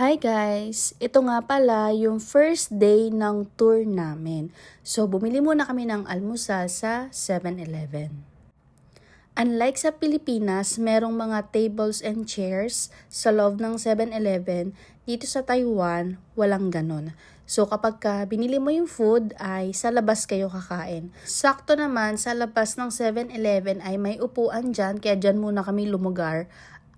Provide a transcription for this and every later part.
Hi guys! Ito nga pala yung first day ng tour namin. So, bumili muna kami ng almusal sa 7-Eleven. Unlike sa Pilipinas, merong mga tables and chairs sa loob ng 7-Eleven. Dito sa Taiwan, walang ganon. So, kapag binili mo yung food, ay sa labas kayo kakain. Sakto naman, sa labas ng 7-Eleven ay may upuan dyan, kaya dyan muna kami lumugar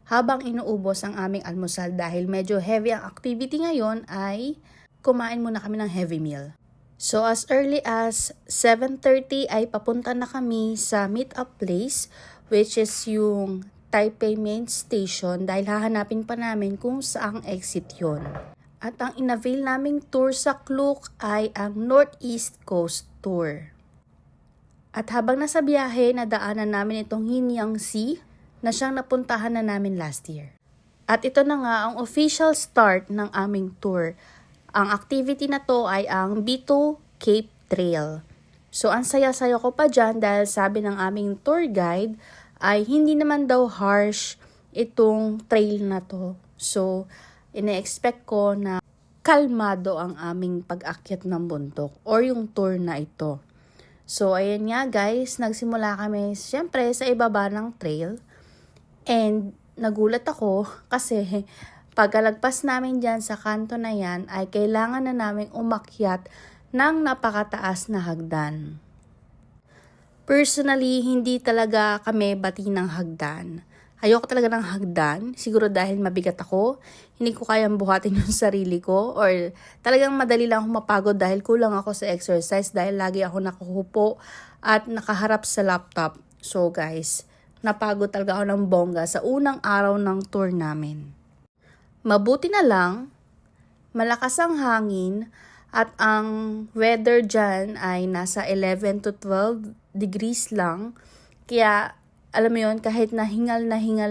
habang inuubos ang aming almusal dahil medyo heavy ang activity ngayon ay kumain muna kami ng heavy meal. So as early as 7:30 ay papunta na kami sa meet-up place which is yung Taipei Main Station dahil hahanapin pa namin kung saang exit yon. At ang inavail naming tour sa Klook ay ang Northeast Coast Tour. At habang nasa biyahe, nadaanan namin itong Hinyang Sea na siyang napuntahan na namin last year. At ito na nga ang official start ng aming tour. Ang activity na to ay ang B2 Cape Trail. So ang saya-saya ko pa dyan dahil sabi ng aming tour guide ay hindi naman daw harsh itong trail na to. So ine-expect ko na kalmado ang aming pag-akyat ng bundok or yung tour na ito. So ayan nga guys, nagsimula kami siyempre sa ibaba ng trail. And nagulat ako kasi pagkalagpas namin dyan sa kanto na yan ay kailangan na namin umakyat ng napakataas na hagdan. Personally, hindi talaga kami bati ng hagdan. Ayoko talaga ng hagdan, siguro dahil mabigat ako, hindi ko kayang buhatin yung sarili ko or talagang madali lang ako mapagod dahil kulang ako sa exercise dahil lagi ako nakahupo at nakaharap sa laptop. So guys, napagod talaga ako ng bongga sa unang araw ng tour namin. Mabuti na lang, malakas ang hangin at ang weather dyan ay nasa 11 to 12 degrees lang. Kaya alam mo yun, kahit na hingal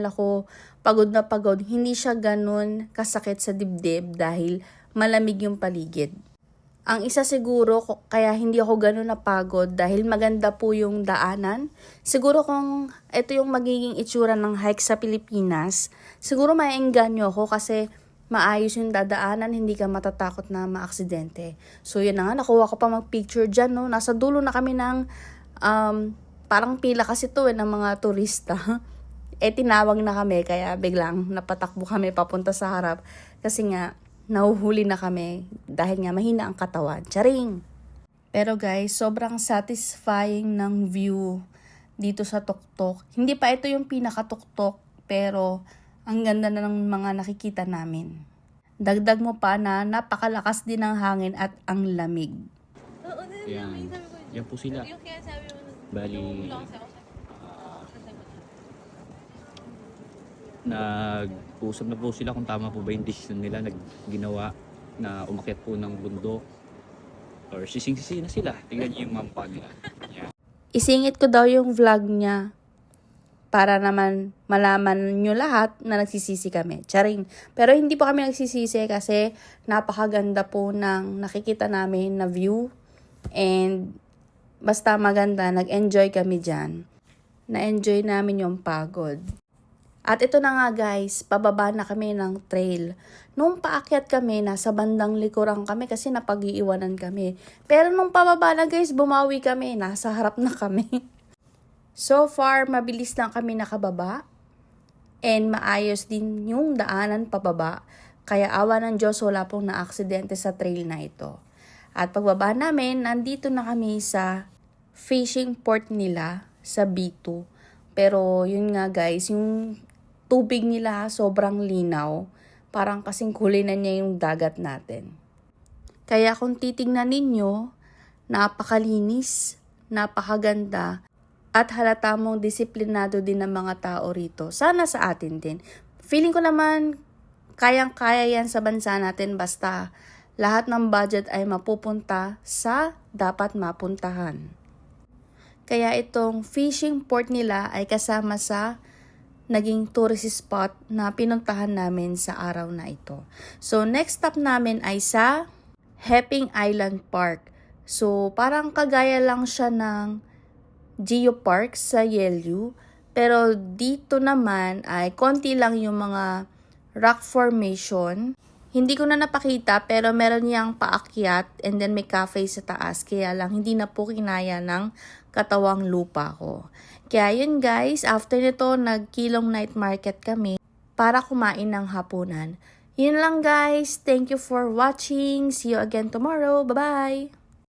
ako, pagod na pagod, hindi siya ganun kasakit sa dibdib dahil malamig yung paligid. Ang isa siguro, kaya hindi ako gano'n napagod dahil maganda po yung daanan. Siguro kung ito yung magiging itsura ng hike sa Pilipinas, siguro maiengganyo ako kasi maayos yung dadaanan, hindi ka matatakot na maaksidente. So yun na nga, nakuha ko pa mag-picture dyan, no? Nasa dulo na kami ng, parang pila kasi to ng mga turista. Tinawag na kami, kaya biglang napatakbo kami papunta sa harap. Kasi nga, nahuhuli na kami dahil nga mahina ang katawan. Charing! Pero guys, sobrang satisfying ng view dito sa tuktok. Hindi pa ito yung pinakatuktok, pero ang ganda na ng mga nakikita namin. Dagdag mo pa na napakalakas din ng hangin at ang lamig. Yan. Yan po sila. Bali, nag-usap na po sila kung tama po ba yung decision nila na ginawa na umakyat po ng bundok or sising-sisi na sila. Tingnan niyo yung mapa nila. Yan. Isingit ko daw yung vlog niya para naman malaman nyo lahat na nagsisisi kami. Charing. Pero hindi po kami nagsisisi kasi napakaganda po ng nakikita namin na view and basta maganda, nag-enjoy kami dyan. Na-enjoy namin yung pagod. At ito na nga guys, pababa na kami ng trail. Nung paakyat kami, nasa bandang likuran kami kasi napag-iiwanan kami. Pero nung pababa na guys, bumawi kami, nasa harap na kami. So far, mabilis lang kami nakababa. And maayos din yung daanan pababa. Kaya awa ng Diyos, wala pong na-aksidente sa trail na ito. At pagbaba namin, nandito na kami sa fishing port nila sa B2. Pero yun nga guys, yung tubig nila sobrang linaw. Parang kasing kulay na niya yung dagat natin. Kaya kung titingnan ninyo, napakalinis, napakaganda, at halata mong disiplinado din ng mga tao rito. Sana sa atin din. Feeling ko naman, kayang-kaya yan sa bansa natin basta lahat ng budget ay mapupunta sa dapat mapuntahan. Kaya itong fishing port nila ay kasama sa naging tourist spot na pinuntahan namin sa araw na ito. So next stop namin ay sa Heping Island Park. So parang kagaya lang siya ng Geopark sa Yelyu. Pero dito naman ay konti lang yung mga rock formation Hindi ko na napakita pero meron niyang paakyat and then may cafe sa taas. Kaya lang hindi na po kinaya ng katawang lupa ko. Kaya yun guys, after nito nagkilong night market kami para kumain ng hapunan. Yun lang guys. Thank you for watching. See you again tomorrow. Bye-bye!